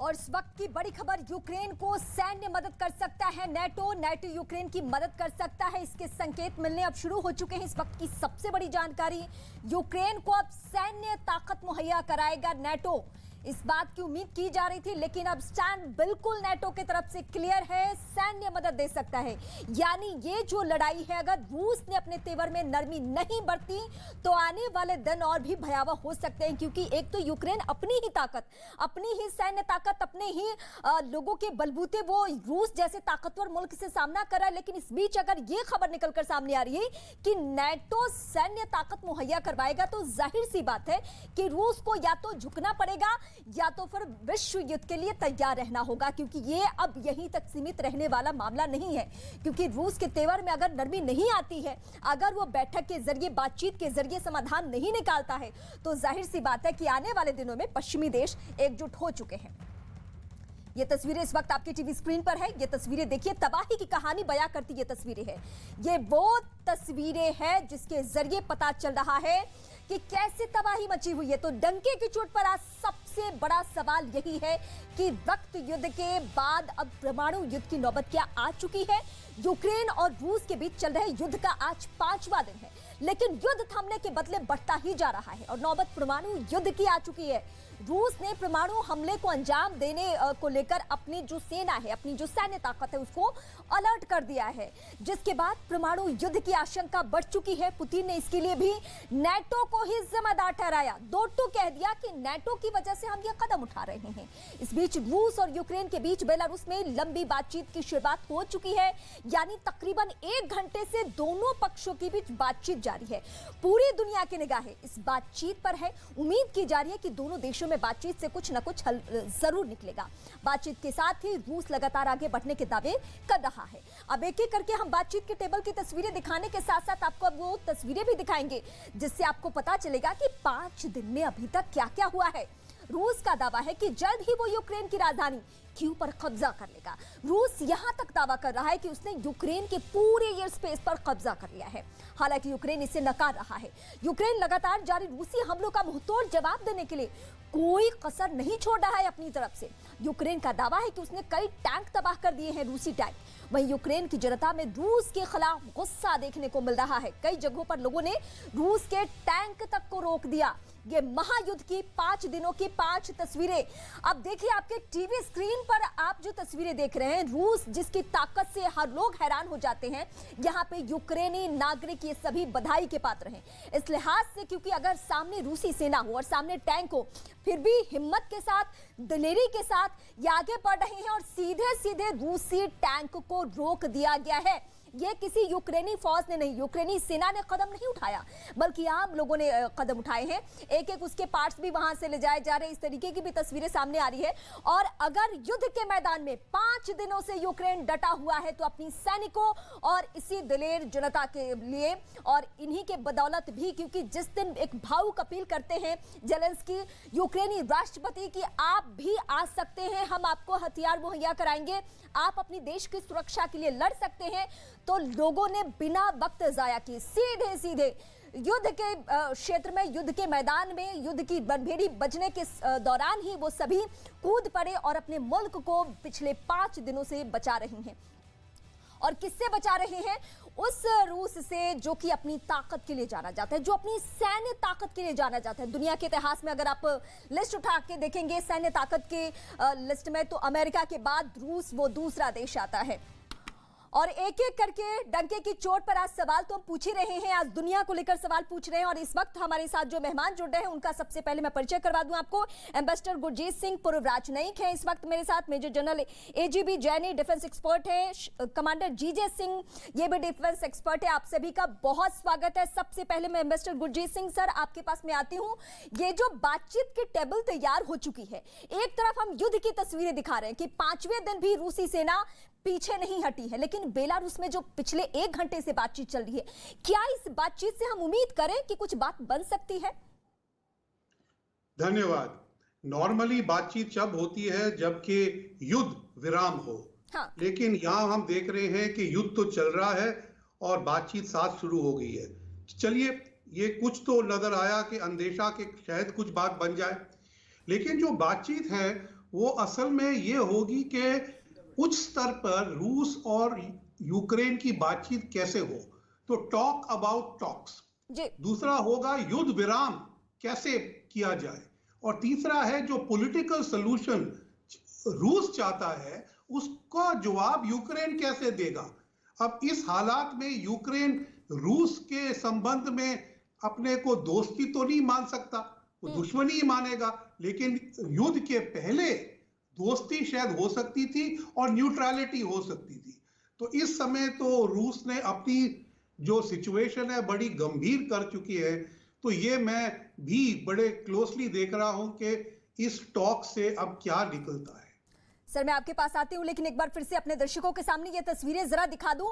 और इस वक्त की बड़ी खबर, यूक्रेन को सैन्य मदद कर सकता है नाटो यूक्रेन की मदद कर सकता है, इसके संकेत मिलने अब शुरू हो चुके हैं। इस वक्त की सबसे बड़ी जानकारी, यूक्रेन को अब सैन्य ताकत मुहैया कराएगा नाटो। इस बात की उम्मीद की जा रही थी, लेकिन अब स्टैंड बिल्कुल नाटो की तरफ से क्लियर है, सैन्य मदद दे सकता है। यानी ये जो लड़ाई है, अगर रूस ने अपने तेवर में नरमी नहीं बरती तो आने वाले दिन और भी भयावह हो सकते हैं, क्योंकि एक तो यूक्रेन अपनी ही ताकत, अपनी ही सैन्य ताकत, अपने ही लोगों के बलबूते वो रूस जैसे ताकतवर मुल्क से सामना कर रहा है। लेकिन इस बीच अगर ये खबर निकलकर सामने आ रही है कि नाटो सैन्य ताकत मुहैया करवाएगा, तो जाहिर सी बात है कि रूस को या तो झुकना पड़ेगा या तो फिर विश्व युद्ध के लिए तैयार रहना होगा, क्योंकि ये अब यहीं तक सीमित रहने वाला मामला नहीं है। क्योंकि रूस के तेवर में अगर नरमी नहीं आती है, अगर वो बैठक के जरिए, बातचीत के जरिए समाधान नहीं निकालता है, तो जाहिर सी बात है कि आने वाले दिनों में पश्चिमी देश एकजुट हो चुके हैं। ये तस्वीरें इस वक्त आपके टीवी स्क्रीन पर है। ये तस्वीरें देखिए, तबाही की कहानी बयां करती ये तस्वीरें हैं। ये वो तस्वीरें हैं जिसके जरिए पता चल रहा है कि कैसे तबाही मची हुई है। तो डंके की चोट पर आज सबसे बड़ा सवाल यही है कि वक्त युद्ध के बाद अब परमाणु युद्ध की नौबत क्या आ चुकी है। यूक्रेन और रूस के बीच चल रहे युद्ध का आज 5वां दिन है, लेकिन युद्ध थमने के बदले बढ़ता ही जा रहा है और नौबत परमाणु युद्ध की आ चुकी है। रूस ने परमाणु हमले को अंजाम देने को लेकर अपनी जो सेना है, अपनी जो सैन्य ताकत है, उसको अलर्ट कर दिया है, जिसके बाद परमाणु युद्ध की आशंका बढ़ चुकी है। पुतिन ने इसके लिए भी नाटो को ही जिम्मेदार ठहराया, दो टूक कह दिया कि नाटो की वजह से हम ये कदम उठा रहे हैं। इस बीच रूस और यूक्रेन के बीच बेलारूस में लंबी बातचीत की शुरुआत हो चुकी है, यानी तकरीबन 1 घंटे से दोनों पक्षों के बीच बातचीत जारी है। पूरी दुनिया की निगाहें इस बातचीत पर है। उम्मीद की जा रही है कि दोनों देशों में बातचीत से कुछ न कुछ हल जरूर निकलेगा। बातचीत के साथ ही रूस लगातार आगे बढ़ने के दावे कर रहा है। अब एक एक करके हम बातचीत के टेबल की तस्वीरें दिखाने के साथ साथ आपको अब वो तस्वीरें भी दिखाएंगे, जिससे आपको पता चलेगा कि 5 दिन में अभी तक क्या क्या हुआ है। रूस का दावा है कि जल्द ही वो यूक्रेन की राजधानी कीव पर कब्जा कर लेगा। रूस यहां तक दावा कर रहा है कि उसने यूक्रेन के पूरे एयर स्पेस पर कब्जा कर लिया है। हालांकि यूक्रेन इसे नकार रहा है। यूक्रेन लगातार जारी रूसी हमलों का मुंहतोड़ जवाब देने के लिए कोई कसर नहीं छोड़ रहा है अपनी तरफ से। यूक्रेन का दावा है कि उसने कई टैंक तबाह कर दिए हैं, रूसी टैंक। वहीं यूक्रेन की जनता में रूस के खिलाफ गुस्सा देखने को मिल रहा है। कई जगहों पर लोगों ने रूस के टैंक तक को रोक दिया। ये महायुद्ध की 5 दिनों की 5 तस्वीरें। अब देखिए आपके टीवी स्क्रीन पर आप जो तस्वीरें देख रहे हैं, रूस जिसकी ताकत से हर लोग हैरान हो जाते हैं, यहाँ पे यूक्रेनी नागरिक ये सभी बधाई के पात्र हैं। इस लिहाज से क्योंकि अगर सामने रूसी सेना हो और सामने टैंक हो, फिर भी हिम्मत के साथ, दिलेरी के साथ ये आगे बढ़ रहे हैं और सीधे सीधे रूसी टैंक को रोक दिया गया है। ये किसी यूक्रेनी फौज ने नहीं, यूक्रेनी सेना ने कदम नहीं उठाया, बल्कि आम लोगों ने कदम उठाए हैं। एक एक उसके पार्ट्स भी वहां से ले जाए जा रहे हैं। इस तरीके की भी तस्वीरें सामने आ रही है। और अगर युद्ध के मैदान में 5 दिनों से यूक्रेन डटा हुआ है, तो अपनी सैनिकों और इसी दिलेर जनता के लिए और इन्हीं के बदौलत भी, क्योंकि जिस दिन एक भावुक अपील करते हैं जेलेंस्की यूक्रेनी राष्ट्रपति की, आप भी आ सकते हैं, हम आपको हथियार मुहैया कराएंगे, आप अपनी देश की सुरक्षा के लिए लड़ सकते हैं, तो लोगों ने बिना वक्त जाया किए सीधे सीधे युद्ध के क्षेत्र में, युद्ध के मैदान में, युद्ध की बनभेड़ी बजने के दौरान ही वो सभी कूद पड़े और अपने मुल्क को पिछले 5 दिनों से बचा रहे हैं। और किससे बचा रहे हैं? उस रूस से जो कि अपनी ताकत के लिए जाना जाता है, जो अपनी सैन्य ताकत के लिए जाना जाता है। दुनिया के इतिहास में अगर आप लिस्ट उठा के देखेंगे सैन्य ताकत के लिस्ट में, तो अमेरिका के बाद रूस वो दूसरा देश आता है। और एक एक करके डंके की चोट पर आज सवाल तो हम पूछ ही रहे हैं, आज दुनिया को लेकर सवाल पूछ रहे हैं। और इस वक्त हमारे साथ जो मेहमान जुड़ रहे हैं, उनका सबसे पहले मैं परिचय करवा दूं आपको। एम्बेसडर गुरजीत सिंह पूर्व राजनयिक हैं इस वक्त मेरे साथ। Major general AGB जैनी defence expert है। कमांडर जीजे सिंह ये भी डिफेंस एक्सपर्ट है। आप सभी का बहुत स्वागत है। सबसे पहले मैं एम्बेसडर गुरजीत सिंह सर आपके पास में आती हूँ। ये जो बातचीत की टेबल तैयार हो चुकी है, एक तरफ हम युद्ध की तस्वीरें दिखा रहे हैं कि 5वें दिन भी रूसी सेना पीछे नहीं हटी है, लेकिन बेलारूस में जो पिछले 1 घंटे से बातचीत चल रही है, क्या इस बातचीत से हम उम्मीद करें कि कुछ बात बन सकती है? धन्यवाद। नॉर्मली बातचीत जब होती है जबकि युद्ध विराम हो, हाँ। लेकिन यहाँ हम देख रहे हैं कि युद्ध तो चल रहा है और बातचीत साथ शुरू हो गई है। चलिए, ये कुछ तो नजर आया कि अंदेशा के शायद कुछ बात बन जाए, लेकिन जो बातचीत है वो असल में ये होगी कि उच्च स्तर पर रूस और यूक्रेन की बातचीत कैसे हो, तो टॉक अबाउट टॉक्स। दूसरा होगा युद्ध विराम कैसे किया जाए, और तीसरा है जो पॉलिटिकल सॉल्यूशन रूस चाहता है उसका जवाब यूक्रेन कैसे देगा। अब इस हालात में यूक्रेन रूस के संबंध में अपने को दोस्ती तो नहीं मान सकता, वो दुश्मनी ही मानेगा, लेकिन युद्ध के पहले दोस्ती शायद हो सकती थी और न्यूट्रलिटी हो सकती थी। तो इस समय तो रूस ने अपनी जो सिचुएशन है बड़ी गंभीर कर चुकी है। तो ये मैं भी बड़े क्लोजली देख रहा हूं कि इस टॉक से अब क्या निकलता है। सर मैं आपके पास आती हूं, लेकिन एक बार फिर से अपने दर्शकों के सामने ये तस्वीरें जरा दिखा दूं।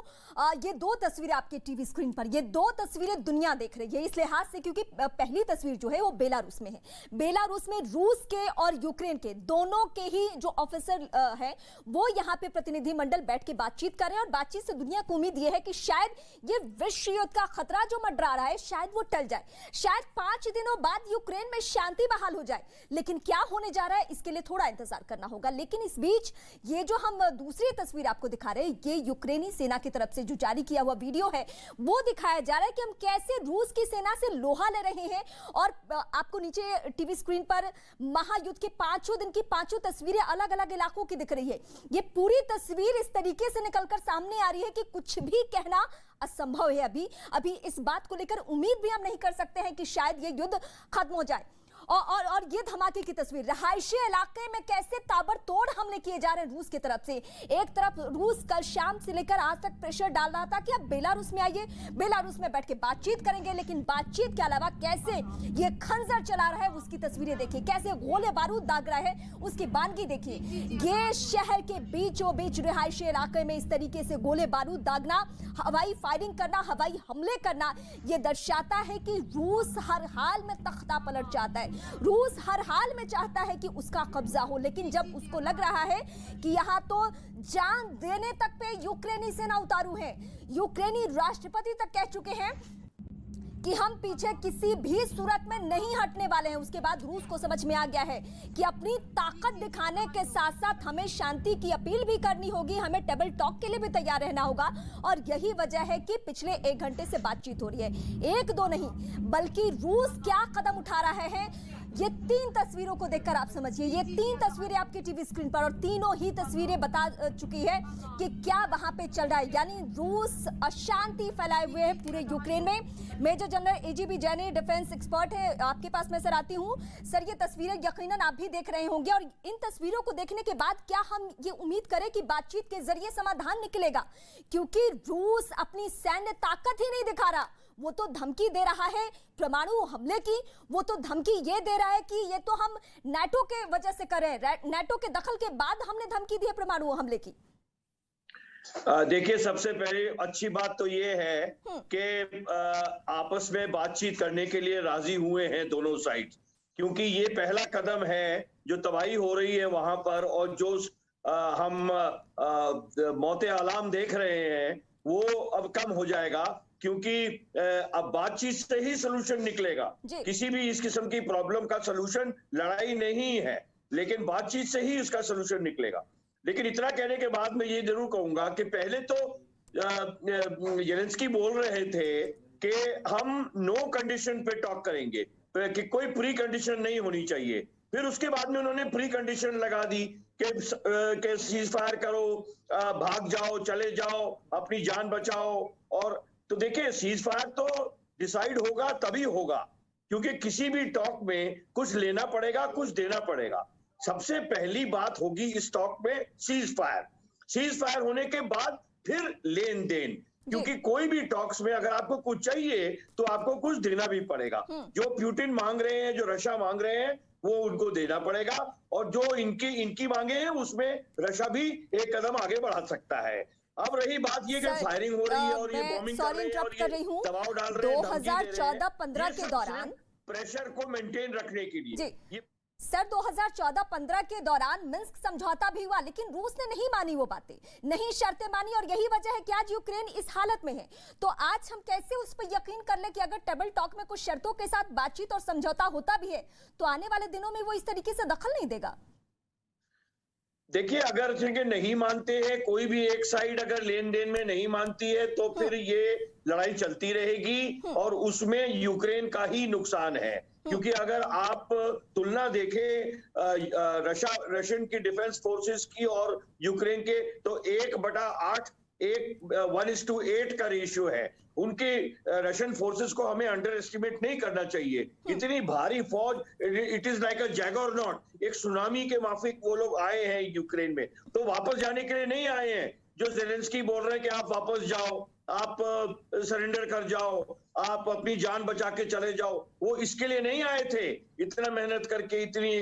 ये दो तस्वीरें आपके टीवी स्क्रीन पर, ये दो तस्वीरें दुनिया देख रही है इस लिहाज से क्योंकि पहली तस्वीर जो है वो बेलारूस में है। बेलारूस में रूस के और यूक्रेन के दोनों के ही जो ऑफिसर हैं वो यहाँ पे प्रतिनिधिमंडल बैठ के बातचीत कर रहे हैं, और बातचीत से दुनिया को उम्मीद ये है कि शायद ये विश्व युद्ध का खतरा जो मंडरा रहा है शायद वो टल जाए, शायद 5 दिनों बाद यूक्रेन में शांति बहाल हो जाए। लेकिन क्या होने जा रहा है इसके लिए थोड़ा इंतजार करना होगा। लेकिन इस बीच ये जो हम दूसरी तस्वीर आपको दिखा रहे हैं, ये यूक्रेनी सेना की तरफ से जो जारी किया हुआ वीडियो है वो दिखाया जा रहा है कि हम कैसे रूस की सेना से लोहा ले रहे हैं। और आपको नीचे टीवी स्क्रीन पर महायुद्ध के 5 दिन की 5 तस्वीरें अलग अलग इलाकों की दिख रही है। ये पूरी तस्वीर इस तरीके से निकलकर सामने आ रही है कि कुछ भी कहना असंभव है। अभी इस बात को लेकर उम्मीद भी हम नहीं कर सकते हैं कि शायद ये युद्ध खत्म हो जाए। और ये धमाके की तस्वीर रहायशी इलाके में कैसे ताबड़तोड़ हमले किए जा रहे हैं रूस की तरफ से। एक तरफ रूस कल शाम से लेकर आज तक प्रेशर डाल रहा था कि आप बेलारूस में आइए, बेलारूस में बैठ के बातचीत करेंगे, लेकिन बातचीत के अलावा कैसे ये खंजर चला रहा है उसकी तस्वीरें देखिए, कैसे गोले बारूद दाग रहा है उसकी बानगी देखिए। ये शहर के बीचों बीच रिहायशी इलाके में इस तरीके से गोले बारूद दागना, हवाई फायरिंग करना, हवाई हमले करना, ये दर्शाता है कि रूस हर हाल में तख्ता पलट चाहता है। रूस हर हाल में चाहता है कि उसका कब्जा हो, लेकिन जब उसको लग रहा है कि यहां तो जान देने तक पे यूक्रेनी सेना उतारू है, यूक्रेनी राष्ट्रपति तक कह चुके हैं कि हम पीछे किसी भी सूरत में नहीं हटने वाले हैं। उसके बाद रूस को समझ में आ गया है कि अपनी ताकत दिखाने के साथ साथ हमें शांति की अपील भी करनी होगी, हमें टेबल टॉक के लिए भी तैयार रहना होगा। और यही वजह है कि पिछले 1 घंटे से बातचीत हो रही है। 1-2 नहीं बल्कि रूस क्या कदम उठा रहा है, ये 3 तस्वीरों को देखकर आप समझिए। ये 3 तस्वीरें आपके टीवी स्क्रीन पर, और तीनों ही तस्वीरें बता चुकी है कि क्या वहां पे चल रहा है। यानी रूस अशांति फैलाए हुए है पूरे यूक्रेन में। Major general AGB जैनी defence expert है आपके पास, मैं सर आती हूं। सर ये तस्वीरें यकीनन आप भी देख रहे होंगे, और इन तस्वीरों को देखने के बाद क्या हम ये उम्मीद करें कि बातचीत के जरिए समाधान निकलेगा? क्योंकि रूस अपनी सैन्य ताकत ही नहीं दिखा रहा, वो तो धमकी दे रहा है परमाणु हमले की, वो तो धमकी ये दे रहा है कि ये तो हम नाटो के वजह से कर रहे हैं, नाटो के दखल के बाद हमने धमकी दी है परमाणु हमले की। देखिए सबसे पहले अच्छी बात तो ये है कि आपस में बातचीत करने के लिए राजी हुए हैं दोनों साइड, क्योंकि ये पहला कदम है। जो तबाही हो रही है वहां पर और जो हम मौते आलाम देख रहे हैं वो अब कम हो जाएगा, क्योंकि अब बातचीत से ही सलूशन निकलेगा। किसी भी इस किस्म की प्रॉब्लम का सलूशन लड़ाई नहीं है, लेकिन बातचीत से ही इसका सलूशन निकलेगा। लेकिन इतना कहने के बाद मैं ये जरूर कहूंगा कि पहले तो जेलेंस्की बोल रहे थे कि हम नो कंडीशन पे टॉक करेंगे, कि कोई प्री कंडीशन नहीं होनी चाहिए। फिर उसके बाद में उन्होंने प्री कंडीशन लगा दी कि सीज फायर करो, भाग जाओ, चले जाओ, अपनी जान बचाओ। और तो देखिए सीज फायर तो डिसाइड होगा तभी होगा, क्योंकि किसी भी टॉक में कुछ लेना पड़ेगा, कुछ देना पड़ेगा। सबसे पहली बात होगी इस टॉक में सीज फायर। सीज फायर होने के बाद फिर लेन देन, क्योंकि कोई भी टॉक्स में अगर आपको कुछ चाहिए तो आपको कुछ देना भी पड़ेगा। जो पुतिन मांग रहे हैं, जो रशिया मांग रहे हैं, वो उनको देना पड़ेगा, और जो इनकी मांगे हैं उसमें रशिया भी एक कदम आगे बढ़ा सकता है। अब रही बात ये कि फायरिंग हो रही है और ये बॉम्बिंग कर रहे हैं और ये दबाव डाल रहे हैं, 2014-15 के दौरान प्रेशर को मेंटेन रखने के लिए सर 2014-15 के दौरान मिन्स्क समझौता भी हुआ, लेकिन रूस ने नहीं मानी वो बातें, नहीं शर्तें मानी, और यही वजह है कि आज यूक्रेन इस हालत में है। तो आज हम कैसे उस पर यकीन कर ले कि अगर टेबल टॉक में कुछ शर्तों के साथ बातचीत और समझौता होता भी है तो आने वाले दिनों में वो इस तरीके से दखल नहीं देगा? देखिए, अगर ठीक नहीं मानते हैं, कोई भी एक साइड अगर लेन देन में नहीं मानती है तो फिर ये लड़ाई चलती रहेगी और उसमें यूक्रेन का ही नुकसान है। क्योंकि अगर आप तुलना देखें रशियन की डिफेंस फोर्सेस की और यूक्रेन के, तो 1/8 1:8 का रेशियो है। उनके रशियन फोर्सेस को हमें अंडर एस्टिमेट नहीं करना चाहिए। इतनी भारी फौज, इट इज लाइक अ जैगरनॉट, एक सुनामी के माफिक वो लोग आए हैं यूक्रेन में, तो वापस जाने के लिए नहीं आए हैं। जो ज़ेलेंस्की बोल रहे हैं कि आप वापस जाओ, आप सरेंडर कर जाओ, आप अपनी जान बचा के चले जाओ, वो इसके लिए नहीं आए थे इतना मेहनत करके, इतनी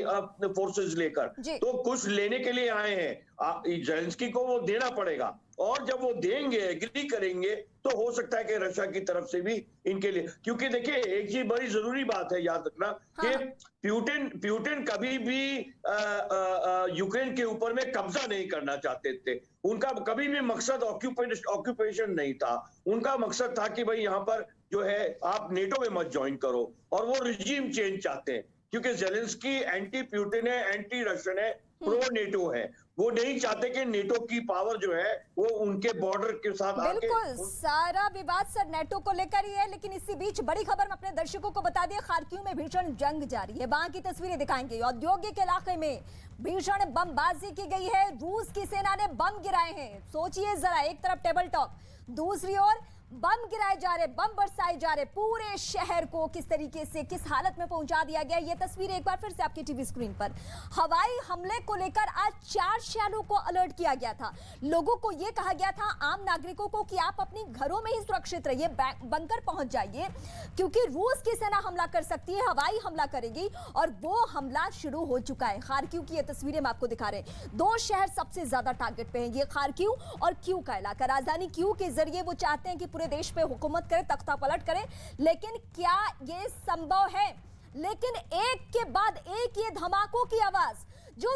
फोर्सेस लेकर। तो कुछ लेने के लिए आए हैं। ज़ेलेंस्की को वो देना पड़ेगा और जब वो देंगे, एग्री करेंगे, तो हो सकता है कि रशिया की तरफ से भी इनके लिए, क्योंकि देखिए एक चीज बड़ी जरूरी बात है याद रखना कि प्यूटिन कभी भी यूक्रेन के ऊपर में कब्जा नहीं करना चाहते थे। उनका कभी भी मकसद ऑक्यूपेशन नहीं था। उनका मकसद था कि भाई यहाँ पर जो है आप नेटो में मत ज्वाइन करो, और वो रिजीम चेंज चाहते हैं क्योंकि ज़ेलेंस्की एंटी प्यूटिन है, एंटी रशियन है, प्रो नेटो है। वो नहीं चाहते कि नेटो की पावर जो है वो उनके बॉर्डर के साथ आके। बिल्कुल, सारा विवाद सर नेटो को लेकर ही है। लेकिन इसी बीच बड़ी खबर हम अपने दर्शकों को बता दें, खार्किव में भीषण जंग जारी है। वहां की तस्वीरें दिखाएंगे। औद्योगिक इलाके में भीषण बमबाजी की गई है। रूस की सेना ने बम गिराए हैं। सोचिए जरा, एक तरफ टेबल टॉक, दूसरी ओर बम गिराए जा रहे, बम बरसाए जा रहे। पूरे शहर को किस तरीके से, किस हालत में पहुंचा दिया गया। ये तस्वीर एक बार फिर से आपकी टीवी स्क्रीन पर। हवाई हमले को लेकर आज 4 शहरों को अलर्ट किया गया था। लोगों को यह कहा गया था, आम नागरिकों को, कि आप अपनी घरों में ही सुरक्षित रहिए, बंकर पहुंच जाइए, क्योंकि रूस की सेना हमला कर सकती है, हवाई हमला करेगी। और वो हमला शुरू हो चुका है। खार्किव की ये तस्वीरें हम आपको दिखा रहे हैं। 2 शहर सबसे ज्यादा टारगेट पे हैं, ये खार्किव और क्यू का इलाका। राजधानी क्यू के जरिए वो चाहते हैं कि पूरे देश पे हुकूमत करे, तख्ता पलट करे। लेकिन क्या ये संभव है? लेकिन एक के बाद एक ये धमाकों की आवाज जो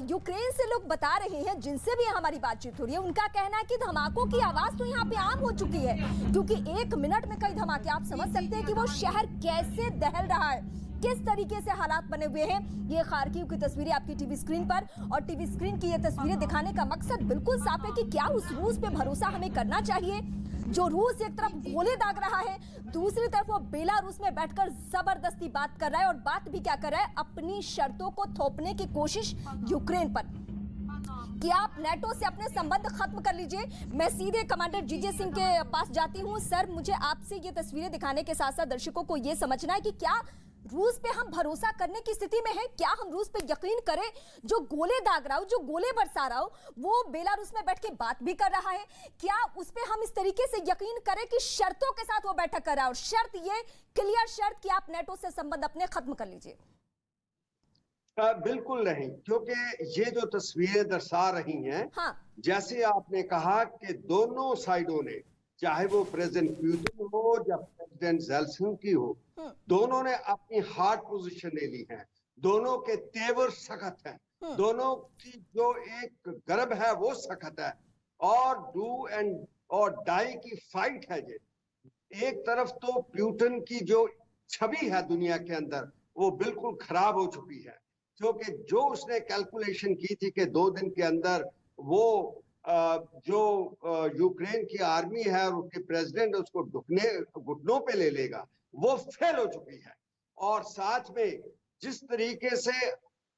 यूक्रेन से लोग बता रहे हैं, जिनसे भी हमारी बातचीत हो रही है, उनका कहना है कि धमाकों की आवाज तो यहाँ पे आम हो चुकी है, क्योंकि 1 मिनट में कई धमाके। आप समझ सकते हैं कि वो शहर कैसे दहल रहा है, किस तरीके से हालात बने हुए हैं। ये खार्किव की तस्वीरें आपकी टीवी स्क्रीन पर, और टीवी स्क्रीन की ये तस्वीरें दिखाने का मकसद बिल्कुल साफ है कि क्या उस रूस पे भरोसा हमें करना चाहिए जो रूस एक तरफ गोले दाग रहा है, दूसरी तरफ वो बेलारूस में बैठकर जबरदस्ती बात कर रहा है। और बात भी क्या कर रहा है, अपनी शर्तों को थोपने की कोशिश यूक्रेन पर कि आप नेटो से अपने संबंध खत्म कर लीजिए। मैं सीधे कमांडर जीजे सिंह के पास जाती हूं। सर, मुझे आपसे ये तस्वीरें दिखाने के साथ साथ दर्शकों को ये समझना है कि क्या रूस पे हम भरोसा करने की स्थिति में है? क्या हम रूस पे यकीन करें? जो गोले दाग रहा हो, जो गोले बरसा रहा हो, वो बेलारूस में बैठ के बात भी कर रहा है। क्या उस पे हम इस तरीके से यकीन करें कि शर्तों के साथ वो बैठक कर रहा है, और शर्त ये क्लियर शर्त कि आप नेटो से संबंध अपने खत्म कर लीजिए? बिल्कुल नहीं, क्योंकि ये जो तस्वीरें दर्शा रही हैं, जैसे आपने कहा कि दोनों साइडों ने, चाहे वो प्रेसिडेंट पुतिन हो या प्रेसिडेंट ज़ेलेंस्की हो, दोनों ने अपनी हार्ड पोजीशन ले ली है। दोनों के तेवर सख्त हैं, दोनों की जो एक गर्ब है वो सख्त है, और डू एंड और डाई की फाइट है ये। एक तरफ तो पुतिन की जो छवि है दुनिया के अंदर, वो बिल्कुल खराब हो चुकी है, क्योंकि जो उसने कैलकुलेशन की थी कि 2 दिन के अंदर वो जो यूक्रेन की आर्मी है और उसके प्रेसिडेंट उसको घुटनों पे ले लेगा, वो फेल हो चुकी है। और साथ में जिस तरीके से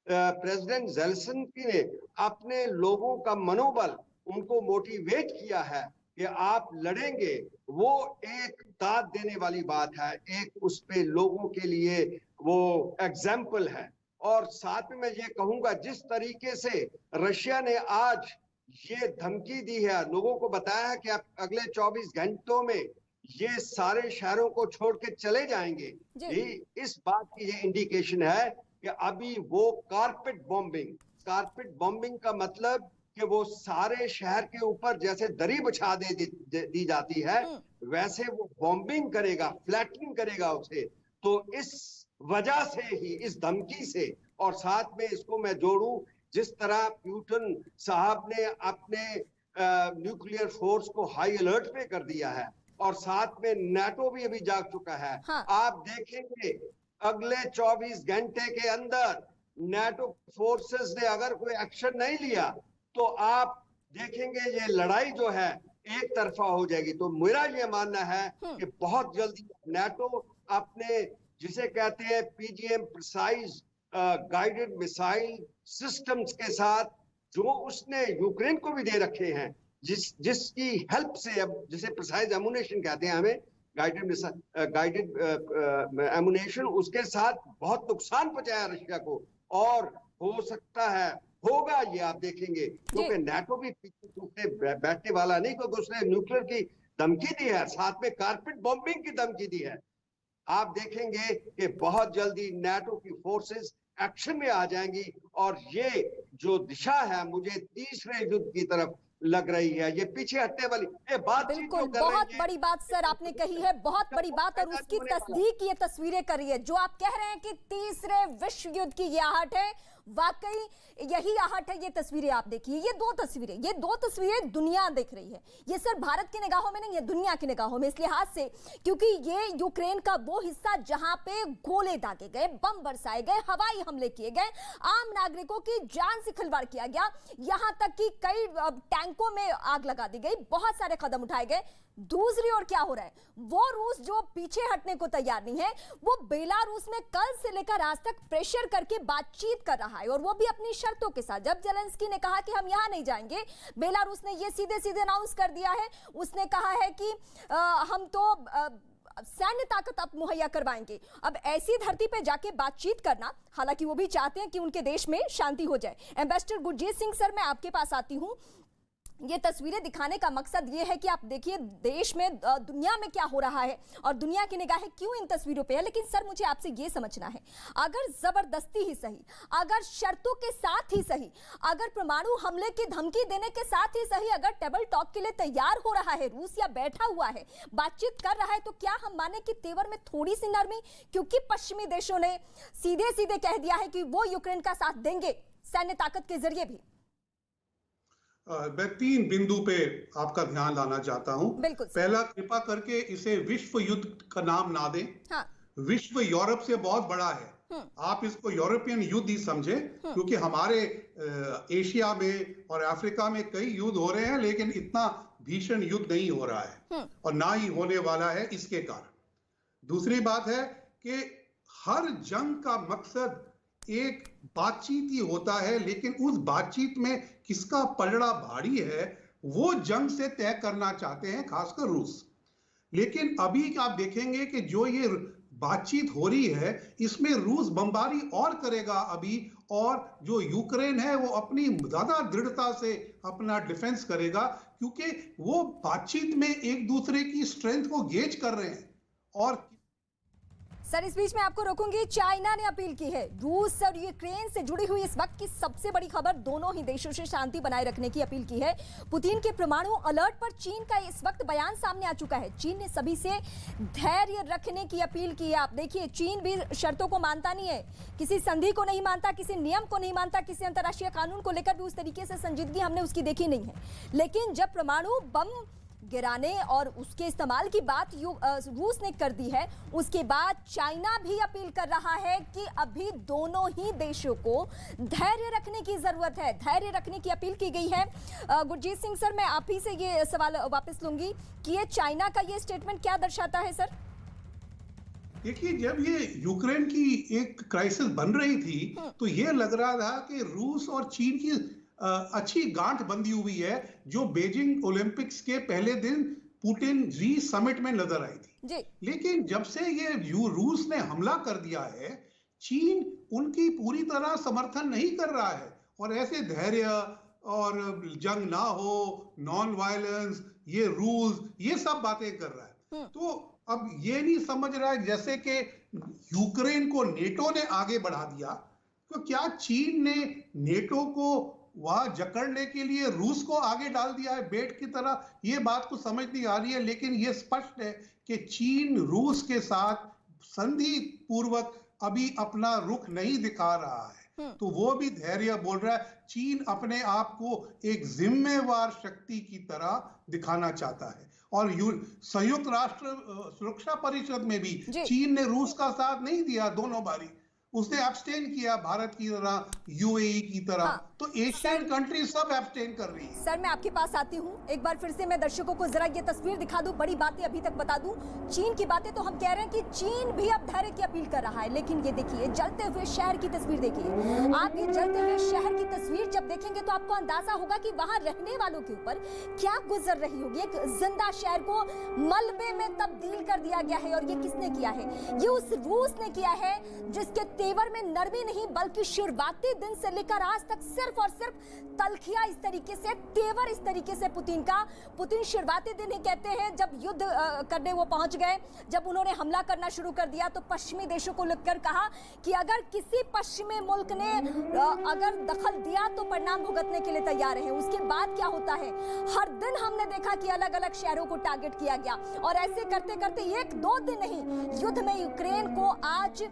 प्रेसिडेंट ज़ेलेंस्की ने अपने लोगों का मनोबल, उनको मोटिवेट किया है कि आप लड़ेंगे, वो एक दाद देने वाली बात है, एक उस पे लोगों के लिए वो एग्जाम्पल है। और साथ में मैं ये कहूंगा, जिस तरीके से रशिया ने आज ये धमकी दी है, लोगों को बताया है कि आप अगले 24 घंटों में ये सारे शहरों को छोड़ के चले जाएंगे, इस बात की ये इंडिकेशन है कि अभी वो कारपेट बॉम्बिंग का मतलब कि वो सारे शहर के ऊपर जैसे दरी बिछा दी जाती है, वैसे वो बॉम्बिंग करेगा, फ्लैटनिंग करेगा उसे। तो इस वजह से ही, इस धमकी से, और साथ में इसको मैं जोड़ूं, जिस तरह पुतिन साहब ने अपने न्यूक्लियर फोर्स को हाई अलर्ट पे कर दिया है, और साथ में नेटो भी अभी जाग चुका है। आप देखेंगे अगले 24 घंटे के अंदर नेटो फोर्सेस ने अगर कोई एक्शन नहीं लिया तो आप देखेंगे ये लड़ाई जो है एक तरफा हो जाएगी। तो मेरा ये मानना है कि बहुत जल्दी नेटो अपने जिसे कहते हैं PGM precise guided missile systems के साथ जो उसने यूक्रेन को भी दे रखे हैं, जिसकी हेल्प से, अब जिसे प्रिसाइज एमुनेशन कहते हैं हमें, गाइडेड एमुनेशन, उसके साथ बहुत नुकसान पहुंचाया रशिया को। और हो सकता है होगा ये, आप देखेंगे, क्योंकि नेटो भी पीछे बैठने वाला नहीं, क्योंकि उसने न्यूक्लियर की धमकी दी है, साथ में कारपेट बॉम्बिंग की धमकी दी है। आप देखेंगे कि बहुत जल्दी नेटो की फोर्सेस एक्शन में आ जाएंगी और ये जो दिशा है मुझे तीसरे युद्ध की तरफ लग रही है, ये पीछे हटने वाली बात। बिल्कुल, बहुत बड़ी बात सर आपने कही है, बहुत बड़ी बात, और उसकी तस्दीक ये तस्वीरें कर रही है। जो आप कह रहे हैं कि तीसरे विश्व युद्ध की ये आहट है, वाकई यही आहट है। ये तस्वीरें आप देखिए, ये दो तस्वीरें दुनिया देख रही है। ये सिर्फ भारत की निगाहों में नहीं, ये दुनिया की निगाहों में, इस लिहाज से क्योंकि ये यूक्रेन का वो हिस्सा जहां पे गोले दागे गए, बम बरसाए गए, हवाई हमले किए गए, आम नागरिकों की जान से खिलवाड़ किया गया, यहां तक कि कई टैंकों में आग लगा दी गई, बहुत सारे कदम उठाए गए। दूसरी ओर क्या हो रहा है, वो रूस जो पीछे हटने को तैयार नहीं है, वो बेलारूस में कल से लेकर आज तक प्रेशर करके बातचीत कर रहा है, और वो भी अपनी शर्तों के साथ। जब जेलेंस्की ने कहा कि हम यहां नहीं जाएंगे, बेलारूस ने ये सीधे सीधे अनाउंस कर दिया है। उसने कहा है कि हम तो सैन्य ताकत अब मुहैया करवाएंगे। अब ऐसी धरती पे जाके बातचीत करना, हालांकि वो भी चाहते हैं कि उनके देश में शांति हो जाए। एम्बेसडर गुरजीत सिंह सर, मैं आपके पास आती हूं। ये तस्वीरें दिखाने का मकसद ये है कि आप देखिए देश में, दुनिया में क्या हो रहा है और दुनिया की निगाहें क्यों इन तस्वीरों पे है। लेकिन सर, मुझे आपसे ये समझना है, अगर जबरदस्ती ही सही, अगर शर्तों के साथ ही सही, अगर परमाणु हमले की धमकी देने के साथ ही सही, अगर टेबल टॉक के लिए तैयार हो रहा है रूस या बैठा हुआ है, बातचीत कर रहा है, तो क्या हम माने कि तेवर में थोड़ी सी नरमी, क्योंकि पश्चिमी देशों ने सीधे सीधे कह दिया है कि वो यूक्रेन का साथ देंगे सैन्य ताकत के जरिए भी। मैं 3 बिंदु पे आपका ध्यान लाना चाहता हूं। पहला, कृपा करके इसे विश्व युद्ध का नाम ना दें। हाँ। विश्व यूरोप से बहुत बड़ा है, आप इसको यूरोपियन युद्ध ही समझे, क्योंकि हमारे एशिया में और अफ्रीका में कई युद्ध हो रहे हैं, लेकिन इतना भीषण युद्ध नहीं हो रहा है और ना ही होने वाला है इसके कारण। दूसरी बात है कि हर जंग का मकसद एक बातचीत ही होता है, लेकिन उस बातचीत में किसका पलड़ा भारी है वो जंग से तय करना चाहते हैं, खासकर रूस। लेकिन अभी आप देखेंगे कि जो ये बातचीत हो रही है, इसमें रूस बमबारी और करेगा अभी, और जो यूक्रेन है वो अपनी ज्यादा दृढ़ता से अपना डिफेंस करेगा, क्योंकि वो बातचीत में एक दूसरे की स्ट्रेंथ को गेज कर रहे हैं। और सर, इस बीच में आपको रोकूंगी। चाइना ने अपील की है, रूस और यूक्रेन से जुड़ी हुई इस वक्त की सबसे बड़ी खबर, दोनों ही देशों से शांति बनाए रखने की अपील की है। पुतिन के परमाणु अलर्ट पर चीन का इस वक्त बयान सामने आ चुका है। चीन ने सभी से धैर्य रखने की अपील की है। आप देखिए, चीन भी शर्तों को मानता नहीं है, किसी संधि को नहीं मानता, किसी नियम को नहीं मानता, किसी अंतर्राष्ट्रीय कानून को लेकर भी उस तरीके से संजीदगी हमने उसकी देखी नहीं है। लेकिन जब परमाणु बम गिराने और उसके इस्तेमाल की बात रूस ने कर दी है, उसके बाद चाइना भी अपील कर रहा है कि अभी दोनों ही देशों को धैर्य रखने की जरूरत है। धैर्य रखने की अपील की गई है। गुरजीत सिंह सर, मैं आप ही से ये सवाल वापस लूंगी कि ये चाइना का ये स्टेटमेंट क्या दर्शाता है सर? देखिए, जब ये यूक्रेन की एक क्राइसिस बन रही थी तो ये लग रहा था कि रूस और चीन की अच्छी गांठ बंधी हुई है, जो बीजिंग ओलंपिक्स के पहले दिन पुतिन जी समिट में नजर आई थी जी। लेकिन जब से ये रूस ने हमला कर दिया है, चीन उनकी पूरी तरह समर्थन नहीं कर रहा है और ऐसे धैर्य और जंग ना हो, नॉन वायलेंस, ये रूल्स, ये सब बातें कर रहा है। तो अब ये नहीं समझ रहा है, जैसे कि यूक्रेन को नेटो ने आगे बढ़ा दिया, तो क्या चीन ने नेटो को वहां जकड़ने के लिए रूस को आगे डाल दिया है बेट की तरह? ये बात को समझ नहीं आ रही है। लेकिन ये स्पष्ट है कि चीन रूस के साथ संधि पूर्वक अभी अपना रुख नहीं दिखा रहा है, तो वो भी धैर्य बोल रहा है। चीन अपने आप को एक जिम्मेवार शक्ति की तरह दिखाना चाहता है, और संयुक्त राष्ट्र सुरक्षा परिषद में भी चीन ने रूस का साथ नहीं दिया दोनों बारी। उसने एब्सटेन किया भारत की तरह, यूएई की तरह। हाँ, तो एशियन कंट्री सब एब्सटेन कर रही है। सर मैं आपके पास आती हूँ, एक बार फिर से मैं दर्शकों को जरा ये तस्वीर दिखा दूं, बड़ी बातें अभी तक बता दूं। चीन की बातें तो हम कह रहे हैं कि चीन भी अब धैर्य की अपील कर रहा है, लेकिन ये देखिए जलते हुए शहर की तस्वीर देखिए। आप ये जलते हुए शहर की तस्वीर जब देखेंगे तो आपको अंदाजा होगा कि वहां रहने वालों के ऊपर क्या गुजर रही होगी। एक जिंदा शहर को मलबे में तब्दील कर दिया गया है, और ये किसने किया है? ये उस रूस ने किया है जिसके तेवर में नरमी नहीं बल्कि शुरुआती दिन से लेकर आज तक सिर्फ और सिर्फ तलखिया इस तरीके से, तेवर इस तरीके से पुतिन का। पुतिन शुरुआती दिन ही कहते हैं जब युद्ध करने वो पहुंच गए, जब उन्होंने हमला करना शुरू कर दिया तो पश्चिमी देशों को लिखकर कहा कि अगर किसी पश्चिमी मुल्क ने अगर दखल दिया तो परिणाम भुगतने के लिए तैयार है। उसके बाद क्या होता है, हर दिन हमने देखा कि अलग अलग शहरों को टारगेट किया गया, और ऐसे करते करते एक दो दिन नहीं, युद्ध में यूक्रेन को आज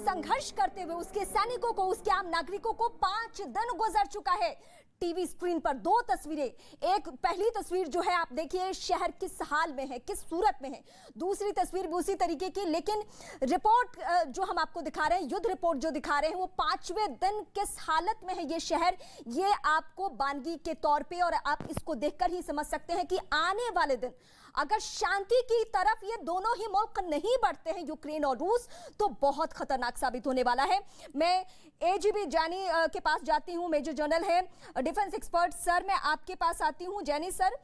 संघर्ष करते हुए उसके सैनिकों को, उसके आम नागरिकों को 5 दिन गुजर चुका है। टीवी स्क्रीन पर 2 तस्वीरें, एक पहली तस्वीर जो है आप देखिए शहर किस हाल में है, किस सूरत में है, दूसरी तस्वीर भी उसी तरीके की, लेकिन रिपोर्ट जो हम आपको दिखा रहे हैं, युद्ध रिपोर्ट जो दिखा रहे हैं, वो 5वें दिन किस हालत में है ये शहर, ये आपको बानगी के तौर पे, और आप इसको देखकर ही समझ सकते हैं कि आने वाले दिन अगर शांति की तरफ ये दोनों ही मुल्क नहीं बढ़ते हैं, यूक्रेन और रूस, तो बहुत खतरनाक साबित होने वाला है। मैं एजीबी जैनी के पास जाती हूं, मेजर जनरल है, डिफेंस एक्सपर्ट। सर मैं आपके पास आती हूं। जैनी सर,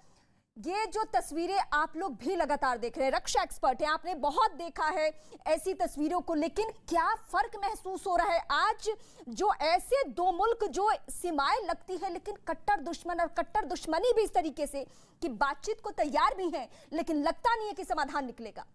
ये जो तस्वीरें आप लोग भी लगातार देख रहे हैं, रक्षा एक्सपर्ट हैं, आपने बहुत देखा है ऐसी तस्वीरों को, लेकिन क्या फर्क महसूस हो रहा है आज जो ऐसे 2 मुल्क जो सीमाएं लगती है लेकिन कट्टर दुश्मन और कट्टर दुश्मनी भी इस तरीके से कि बातचीत को तैयार भी है, लेकिन लगता नहीं है कि समाधान निकलेगा?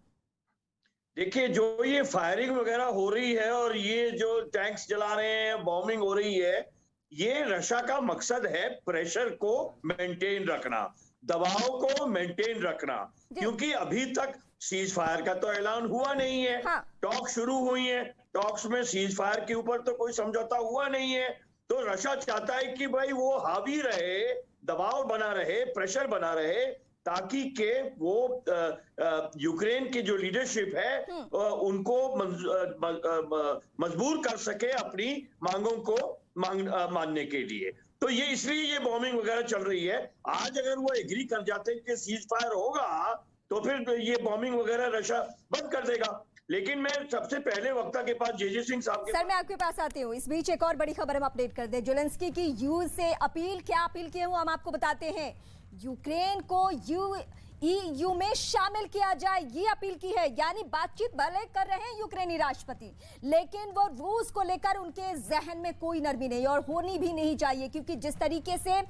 देखिए, जो ये फायरिंग वगैरह हो रही है और ये जो टैंक्स जला रहे हैं, बॉम्बिंग हो रही है, ये रशिया का मकसद है प्रेशर को मेंटेन रखना, दबाव को मेंटेन रखना, क्योंकि अभी तक सीज फायर का तो ऐलान हुआ नहीं है। हाँ। टॉक शुरू हुई है, टॉक्स में सीज फायर के ऊपर तो कोई समझौता हुआ नहीं है। तो रशिया चाहता है कि भाई वो हावी रहे, दबाव बना रहे, प्रेशर बना रहे, ताकि के वो यूक्रेन की जो लीडरशिप है उनको मजबूर कर सके अपनी मांगों को मानने के लिए। तो ये इसलिए ये बॉम्बिंग वगैरह चल रही है। आज अगर वो एग्री कर जाते कि सीज फायर होगा तो फिर ये बॉम्बिंग वगैरह रशिया बंद कर देगा। लेकिन मैं सबसे पहले वक्ता के पास जे सिंह साहब के सर मैं आपके पास आती हूँ। इस बीच एक और बड़ी खबर हम अपडेट कर दें। ज़ेलेंस्की की यूएस से अपील, क्या अपील किए हुए हम आपको बताते हैं। यूक्रेन को ईयू में शामिल किया जाए, ये अपील की है। यानी बातचीत भले कर रहे हैं यूक्रेनी राष्ट्रपति, लेकिन वो रूस को लेकर उनके जहन में कोई नरमी नहीं और होनी भी नहीं चाहिए, क्योंकि जिस तरीके से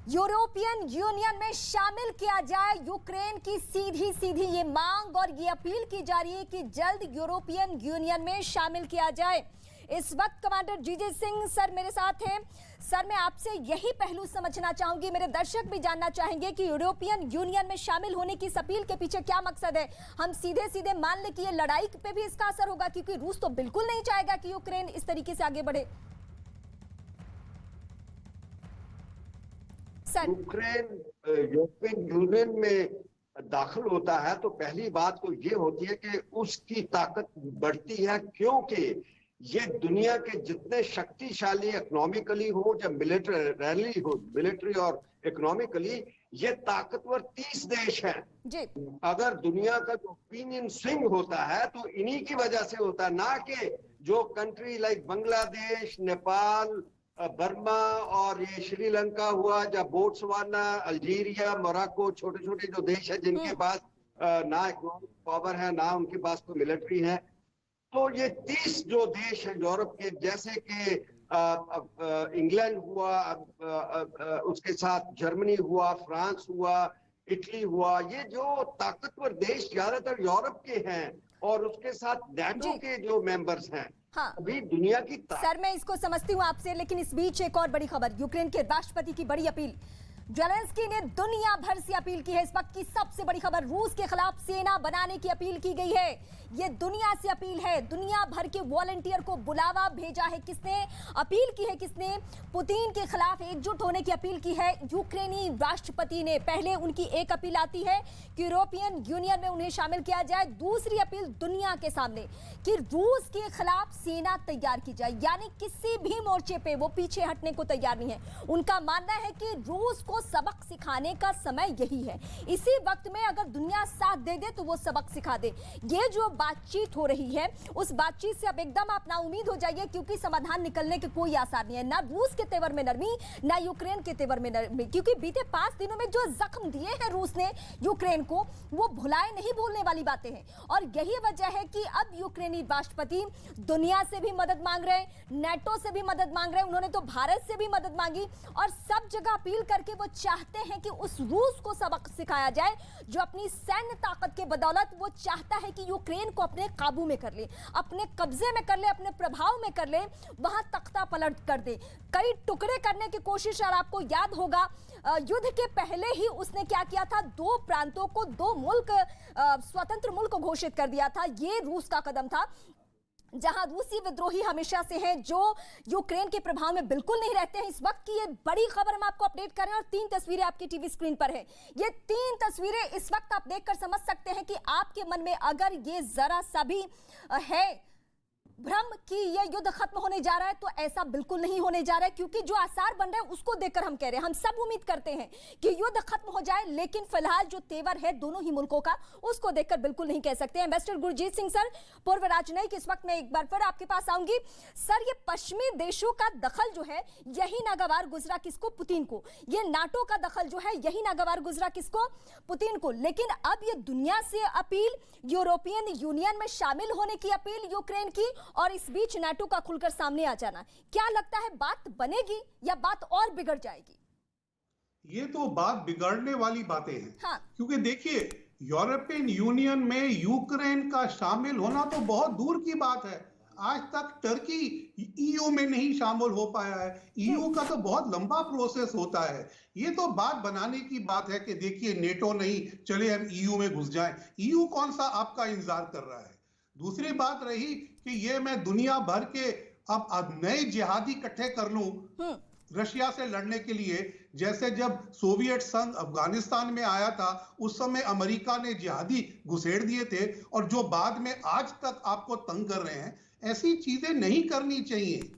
यूरोपियन यूनियन में शामिल किया जाए यूक्रेन की सीधी सीधी ये मांग और ये अपील की जा रही है कि जल्द यूरोपियन यूनियन में शामिल किया जाए। इस वक्त कमांडर जीजे सिंह सर मेरे साथ हैं। सर मैं आपसे यही पहलू समझना चाहूंगी, मेरे दर्शक भी जानना चाहेंगे कि यूरोपियन यूनियन में शामिल होने की इस अपील के पीछे क्या मकसद है। हम सीधे सीधे मान लें कि ये लड़ाई पे भी इसका असर होगा, क्योंकि रूस तो बिल्कुल नहीं चाहेगा कि यूक्रेन इस तरीके से आगे बढ़े। यूक्रेन यूरोपियन यूनियन में दाखिल होता है तो पहली बात तो ये होती है कि उसकी ताकत बढ़ती है, क्योंकि ये दुनिया के जितने शक्तिशाली इकोनॉमिकली हो या मिलिट्री हो, मिलिट्री और इकोनॉमिकली ये ताकतवर 30 देश हैं। अगर दुनिया का जो ओपिनियन स्विंग होता है तो इन्हीं की वजह से होता है, ना कि जो country like Bangladesh, Nepal, Burma और ये श्रीलंका हुआ या बोट्सवाना, अल्जीरिया, मोरक्को, छोटे छोटे जो देश है जिनके पास ना इकोनॉमिक पावर है ना उनके पास कोई मिलिट्री है। तो ये 30 जो देश हैं यूरोप के, जैसे कि इंग्लैंड हुआ, उसके साथ जर्मनी हुआ, फ्रांस हुआ, इटली हुआ, ये जो ताकतवर देश ज्यादातर यूरोप के हैं और उसके साथ नेटो के जो मेंबर्स हैं। हाँ। अभी दुनिया की सर मैं इसको समझती हूँ आपसे, लेकिन इस बीच एक और बड़ी खबर, यूक्रेन के राष्ट्रपति की बड़ी अपील। जेलेंस्की ने दुनिया भर से अपील की है। इस वक्त की सबसे बड़ी खबर, रूस के खिलाफ सेना बनाने की अपील की गई है। ये दुनिया से अपील है, दुनिया भर के वॉलंटियर को बुलावा भेजा है। किसने अपील की है? किसने पुतिन के खिलाफ एकजुट होने की अपील की है? यूक्रेनी राष्ट्रपति ने। पहले उनकी एक अपील आती है कि यूरोपियन यूनियन में उन्हें शामिल किया जाए। दूसरी अपील दुनिया के सामने कि रूस के खिलाफ सेना तैयार की जाए, यानी किसी भी मोर्चे पे वो पीछे हटने को तैयार नहीं है। उनका मानना है कि रूस को सबक सिखाने का समय यही है। इसी वक्त में अगर दुनिया साथ दे दे तो वो सबक सिखा दे। ये जो बातचीत हो रही है, उस बातचीत से अब एकदम आप ना उम्मीद हो जाइए, क्योंकि समाधान निकलने के कोई आसार नहीं है। ना रूस के तेवर में नरमी, ना यूक्रेन के तेवर में नरमी, क्योंकि बीते 5 दिनों में जो जख्म दिए हैं रूस ने यूक्रेन को, वो भुलाए नहीं भूलने वाली बातें हैं। और यही वजह है कि अब यूक्रेनी राष्ट्रपति दुनिया से भी मदद मांग रहे हैं, नेटो से भी मदद मांग रहे हैं। उन्होंने तो भारत से भी मदद मांगी और सब जगह अपील करके वो चाहते हैं कि उस रूस को सबक सिखाया जाए जो अपनी सैन्य ताकत के बदौलत वो चाहता है कि यूक्रेन को अपने काबू में कर ले, अपने कब्जे में कर ले, अपने प्रभाव में कर ले, वहां तख्ता पलट कर दे, कई टुकड़े करने की कोशिश। और आपको याद होगा युद्ध के पहले ही उसने क्या किया था, 2 प्रांतों को 2 मुल्क स्वतंत्र मुल्क घोषित कर दिया था। ये रूस का कदम था, जहां रूसी विद्रोही हमेशा से हैं जो यूक्रेन के प्रभाव में बिल्कुल नहीं रहते हैं। इस वक्त की ये बड़ी खबर हम आपको अपडेट कर रहे हैं और 3 तस्वीरें आपकी टीवी स्क्रीन पर हैं। ये 3 तस्वीरें इस वक्त आप देखकर समझ सकते हैं कि आपके मन में अगर ये जरा सा भी है भ्रम कि ये युद्ध खत्म होने जा रहा है, तो ऐसा बिल्कुल नहीं होने जा रहा है, क्योंकि जो आसार बन रहे हैं उसको देखकर हम कह रहे हैं, हम सब उम्मीद करते हैं कि युद्ध खत्म हो जाए, लेकिन फिलहाल जो तेवर है दोनों ही मुल्कों का, उसको देखकर बिल्कुल नहीं कह सकते। एम्बेसडर गुरजीत सिंह सर, पूर्व राजनयिक, इस वक्त मैं एक बार फिर आपके पास आऊंगी। सर, ये पश्चिमी देशों का दखल जो है यही नागवार गुजरा किसको? पुतिन को। ये नाटो का दखल जो है यही नागवार गुजरा किसको? पुतिन को। लेकिन अब ये दुनिया से अपील, यूरोपियन यूनियन में शामिल होने की अपील यूक्रेन की, और इस बीच नाटो का खुलकर सामने आ जाना, क्या लगता है बात बनेगी या बात और बिगड़ जाएगी? ये तो बात बिगड़ने वाली बातें हैं। हाँ। क्योंकि देखिए, यूरोपियन यूनियन में यूक्रेन का शामिल होना तो बहुत दूर की बात है। आज तक टर्की ईयू में नहीं शामिल हो पाया है। ईयू का तो बहुत लंबा प्रोसेस होता है। ये तो बात बनाने की बात है कि देखिए नेटो नहीं, चले हम ईयू में घुस जाएं। ईयू कौन सा आपका इंतजार कर रहा है? दूसरी बात रही कि ये मैं दुनिया भर के अब नए जिहादी इकट्ठे कर लूं रशिया से लड़ने के लिए। जैसे जब सोवियत संघ अफगानिस्तान में आया था, उस समय अमेरिका ने जिहादी घुसेड़ दिए थे, और जो बाद में आज तक आपको तंग कर रहे हैं। ऐसी चीजें नहीं करनी चाहिए।